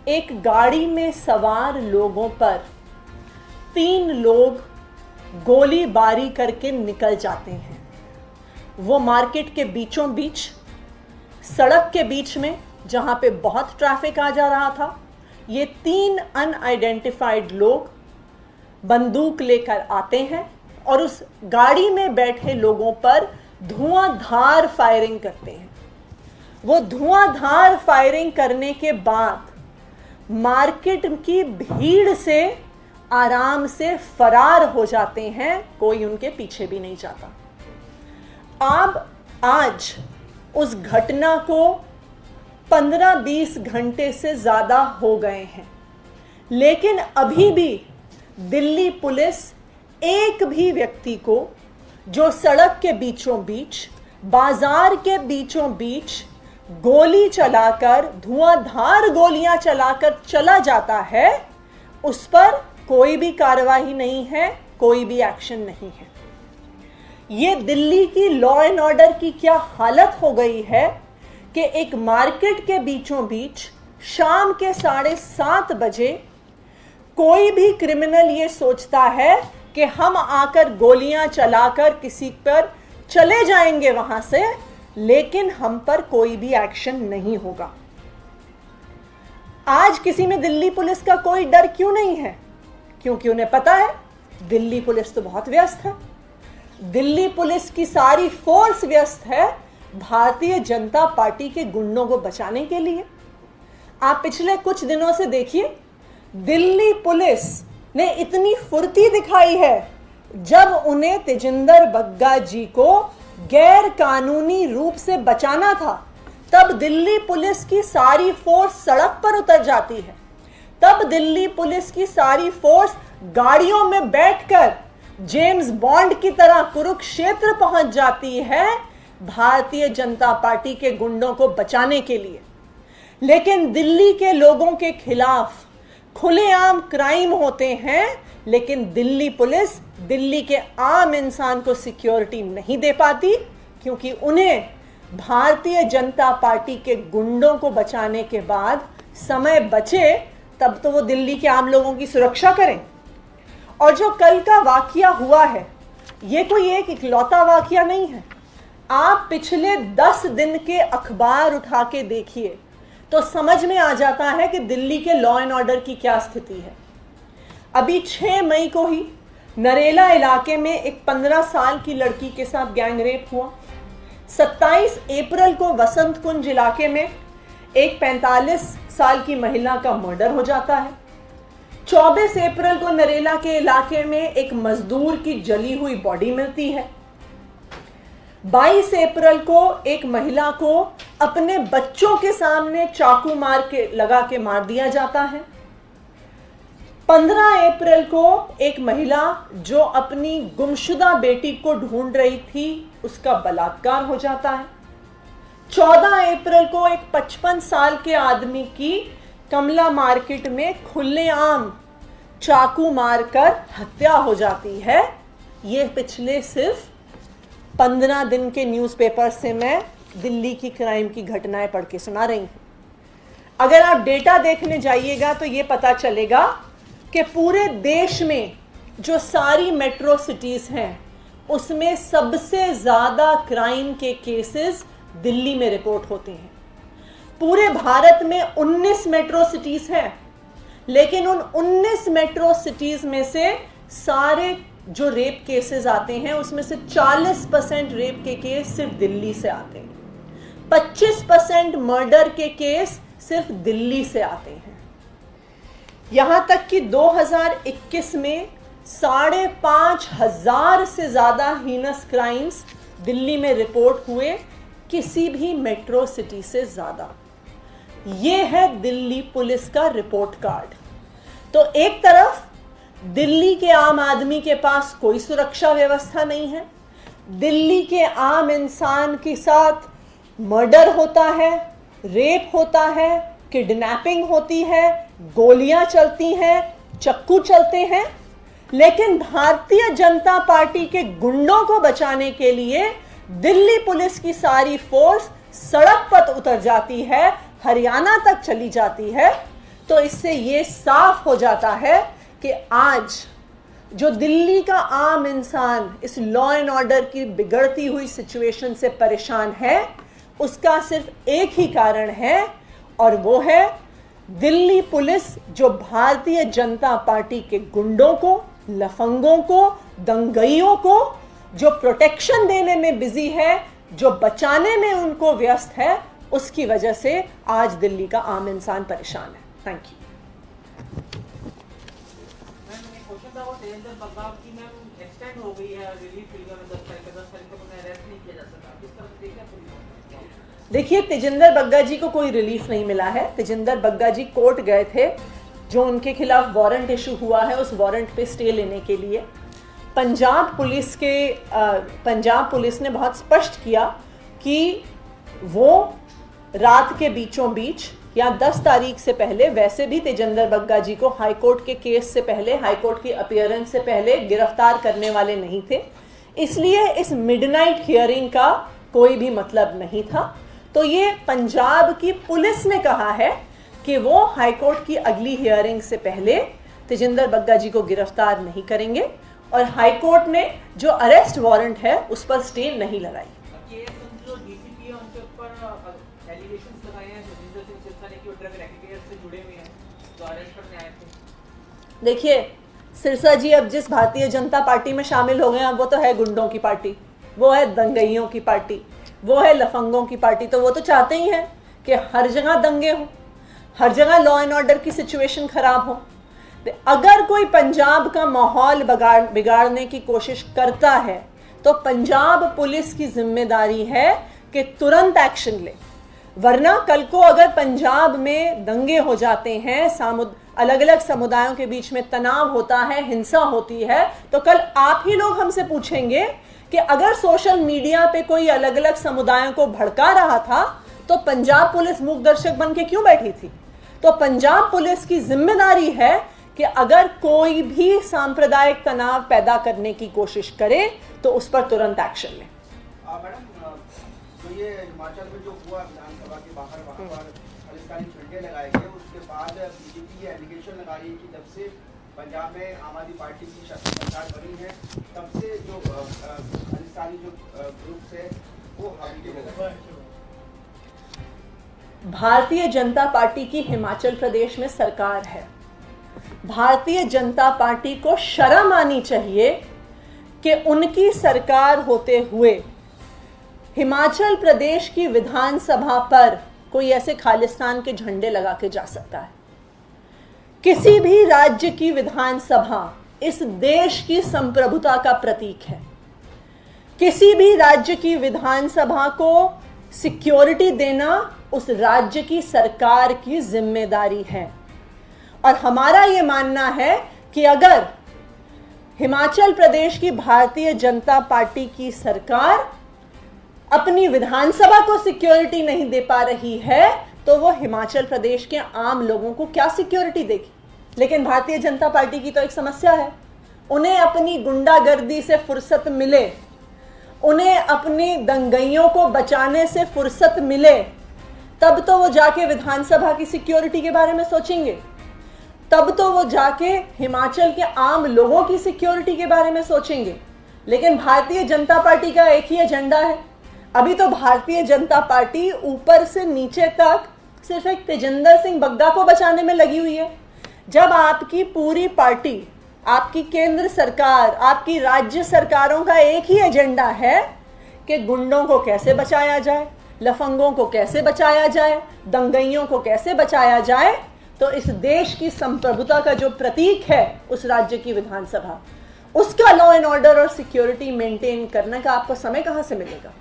एक गाड़ी में सवार लोगों पर 3 लोग गोलीबारी करके निकल जाते हैं। वो मार्केट के बीचों बीच, सड़क के बीच में, जहां पे बहुत ट्रैफिक आ जा रहा था, ये 3 अनआइडेंटिफाइड लोग बंदूक लेकर आते हैं और उस गाड़ी में बैठे लोगों पर धुआंधार फायरिंग करते हैं। वो धुआंधार फायरिंग करने के बाद मार्केट की भीड़ से आराम से फरार हो जाते हैं, कोई उनके पीछे भी नहीं जाता। आज उस घटना को 15-20 घंटे से ज्यादा हो गए हैं, लेकिन अभी भी दिल्ली पुलिस एक भी व्यक्ति को जो सड़क के बीचों बीच, बाजार के बीचों बीच गोली चलाकर, धुआंधार गोलियां चलाकर चला जाता है, उस पर कोई भी कार्रवाई नहीं है, कोई भी एक्शन नहीं है। ये दिल्ली की लॉ एंड ऑर्डर की क्या हालत हो गई है कि एक मार्केट के बीचों बीच शाम के 7:30 बजे कोई भी क्रिमिनल ये सोचता है कि हम आकर गोलियां चलाकर किसी पर चले जाएंगे वहां से, लेकिन हम पर कोई भी एक्शन नहीं होगा। आज किसी में दिल्ली पुलिस का कोई डर क्यों नहीं है? क्योंकि उन्हें पता है दिल्ली पुलिस तो बहुत व्यस्त है। दिल्ली पुलिस की सारी फोर्स व्यस्त है भारतीय जनता पार्टी के गुंडों को बचाने के लिए। आप पिछले कुछ दिनों से देखिए, दिल्ली पुलिस ने इतनी फुर्ती दिखाई है। जब उन्हें तेजिंदर बग्गा जी को गैर कानूनी रूप से बचाना था, तब दिल्ली पुलिस की सारी फोर्स सड़क पर उतर जाती है। तब दिल्ली पुलिस की सारी फोर्स गाड़ियों में बैठकर जेम्स बॉन्ड की तरह कुरुक्षेत्र पहुंच जाती है भारतीय जनता पार्टी के गुंडों को बचाने के लिए। लेकिन दिल्ली के लोगों के खिलाफ खुलेआम क्राइम होते हैं, लेकिन दिल्ली पुलिस दिल्ली के आम इंसान को सिक्योरिटी नहीं दे पाती, क्योंकि उन्हें भारतीय जनता पार्टी के गुंडों को बचाने के बाद समय बचे तब तो वो दिल्ली के आम लोगों की सुरक्षा करें। और जो कल का वाकया हुआ है, ये कोई एक इकलौता वाकया नहीं है। आप पिछले 10 दिन के अखबार उठा के देखिए तो समझ में आ जाता है कि दिल्ली के लॉ एंड ऑर्डर की क्या स्थिति है। अभी 6 मई को ही नरेला इलाके में एक 15 साल की लड़की के साथ गैंग रेप हुआ। 27 अप्रैल को वसंत कुंज इलाके में एक 45 साल की महिला का मर्डर हो जाता है। 24 अप्रैल को नरेला के इलाके में एक मजदूर की जली हुई बॉडी मिलती है। 22 अप्रैल को एक महिला को अपने बच्चों के सामने चाकू लगा के मार दिया जाता है। 15 अप्रैल को एक महिला जो अपनी गुमशुदा बेटी को ढूंढ रही थी, उसका बलात्कार हो जाता है। 14 अप्रैल को एक 55 साल के आदमी की कमला मार्केट में खुलेआम चाकू मारकर हत्या हो जाती है। ये पिछले सिर्फ 15 दिन के न्यूज़पेपर से मैं दिल्ली की क्राइम की घटनाएं पढ़ के सुना रही हूं। अगर आप डेटा देखने जाइएगा तो ये पता चलेगा कि पूरे देश में जो सारी मेट्रो सिटीज हैं, उसमें सबसे ज्यादा क्राइम के केसेस दिल्ली में रिपोर्ट होते हैं। पूरे भारत में 19 मेट्रो सिटीज हैं, लेकिन उन 19 मेट्रो सिटीज में से सारे जो रेप केसेस आते हैं, उसमें से 40% रेप के केस सिर्फ दिल्ली से आते हैं। 25% मर्डर के केस सिर्फ दिल्ली से आते हैं। यहां तक कि 2021 में 5,500 से ज्यादा हीनस क्राइम्स दिल्ली में रिपोर्ट हुए, किसी भी मेट्रो सिटी से ज्यादा। ये है दिल्ली पुलिस का रिपोर्ट कार्ड। तो एक तरफ दिल्ली के आम आदमी के पास कोई सुरक्षा व्यवस्था नहीं है, दिल्ली के आम इंसान के साथ मर्डर होता है, रेप होता है, किडनैपिंग होती है, गोलियां चलती हैं, चक्कू चलते हैं। लेकिन भारतीय जनता पार्टी के गुंडों को बचाने के लिए दिल्ली पुलिस की सारी फोर्स सड़क पर उतर जाती है, हरियाणा तक चली जाती है। तो इससे ये साफ हो जाता है कि आज जो दिल्ली का आम इंसान इस लॉ एंड ऑर्डर की बिगड़ती हुई सिचुएशन से परेशान है, उसका सिर्फ एक ही कारण है, और वो है दिल्ली पुलिस जो भारतीय जनता पार्टी के गुंडों को, लफंगों को, दंगइयों को जो प्रोटेक्शन देने में बिजी है, जो बचाने में उनको व्यस्त है, उसकी वजह से आज दिल्ली का आम इंसान परेशान है। Thank you. देखिए, तेजिंदर बग्गा जी को कोई रिलीफ नहीं मिला है। तेजिंदर बग्गा जी कोर्ट गए थे, जो उनके खिलाफ वारंट इशू हुआ है उस वारंट पे स्टे लेने के लिए। पंजाब पुलिस ने बहुत स्पष्ट किया कि वो रात के बीचों बीच या 10 तारीख से पहले, वैसे भी तेजिंदर बग्गा जी को हाईकोर्ट के केस से पहले, हाईकोर्ट की अपीयरेंस से पहले गिरफ्तार करने वाले नहीं थे, इसलिए इस मिडनाइट हियरिंग का कोई भी मतलब नहीं था। तो ये पंजाब की पुलिस ने कहा है कि वो हाईकोर्ट की अगली हियरिंग से पहले तेजिंदर बग्गा जी को गिरफ्तार नहीं करेंगे, और हाईकोर्ट ने जो अरेस्ट वारंट है उस पर स्टे नहीं लगाई। देखिए, सिरसा जी अब जिस भारतीय जनता पार्टी में शामिल हो गए हैं, वो तो है गुंडों की पार्टी, वो है दंगइयों की पार्टी, वो है लफंगों की पार्टी। तो वो तो चाहते ही हैं कि हर जगह दंगे हो, हर जगह लॉ एंड ऑर्डर की सिचुएशन खराब हो। अगर कोई पंजाब का माहौल बिगाड़ने की कोशिश करता है तो पंजाब पुलिस की जिम्मेदारी है कि तुरंत एक्शन ले, वरना कल को अगर पंजाब में दंगे हो जाते हैं, अलग अलग समुदायों के बीच में तनाव होता है, हिंसा होती है, तो कल आप ही लोग हमसे पूछेंगे कि अगर सोशल मीडिया पे कोई अलग अलग समुदायों को भड़का रहा था तो पंजाब पुलिस मूक दर्शक बन के क्यों बैठी थी। तो पंजाब पुलिस की जिम्मेदारी है कि अगर कोई भी सांप्रदायिक तनाव पैदा करने की कोशिश करे तो उस पर तुरंत एक्शन ले। मैडम, तो ये हिमाचल में जो हुआ विधानसभा के बाहर, वहाँ पर खालिस्तानी झंडे लगाए गए, उसके बाद बीजेपी ये एलिगेशन लगा रही है कि जब से पंजाब में आम आदमी पार्टी की सरकार बनी है, तब से जो खालिस्तानी जो ग्रुप्स है वो हावी हो गए। भारतीय जनता पार्टी की हिमाचल प्रदेश में सरकार है। भारतीय जनता पार्टी को शर्म आनी चाहिए कि उनकी सरकार होते हुए हिमाचल प्रदेश की विधानसभा पर कोई ऐसे खालिस्तान के झंडे लगा के जा सकता है। किसी भी राज्य की विधानसभा इस देश की संप्रभुता का प्रतीक है। किसी भी राज्य की विधानसभा को सिक्योरिटी देना उस राज्य की सरकार की जिम्मेदारी है, और हमारा यह मानना है कि अगर हिमाचल प्रदेश की भारतीय जनता पार्टी की सरकार अपनी विधानसभा को सिक्योरिटी नहीं दे पा रही है तो वो हिमाचल प्रदेश के आम लोगों को क्या सिक्योरिटी देगी। लेकिन भारतीय जनता पार्टी की तो एक समस्या है, उन्हें अपनी गुंडागर्दी से फुर्सत मिले, उन्हें अपनी दंगइयों को बचाने से फुर्सत मिले, तब तो वो जाके विधानसभा की सिक्योरिटी के बारे में सोचेंगे, तब तो वो जाके हिमाचल के आम लोगों की सिक्योरिटी के बारे में सोचेंगे। लेकिन भारतीय जनता पार्टी का एक ही एजेंडा है। अभी तो भारतीय जनता पार्टी ऊपर से नीचे तक सिर्फ एक तेजिंदर सिंह बग्गा को बचाने में लगी हुई है, जब आपकी पूरी पार्टी, आपकी केंद्र सरकार, आपकी राज्य सरकारों का एक ही एजेंडा है कि गुंडों को कैसे बचाया जाए, लफंगों को कैसे बचाया जाए, दंगइयों को कैसे बचाया जाए। तो इस देश की संप्रभुता का जो प्रतीक है उस राज्य की विधानसभा, उसका लॉ एंड ऑर्डर और सिक्योरिटी मेंटेन करने का आपको समय कहां से मिलेगा।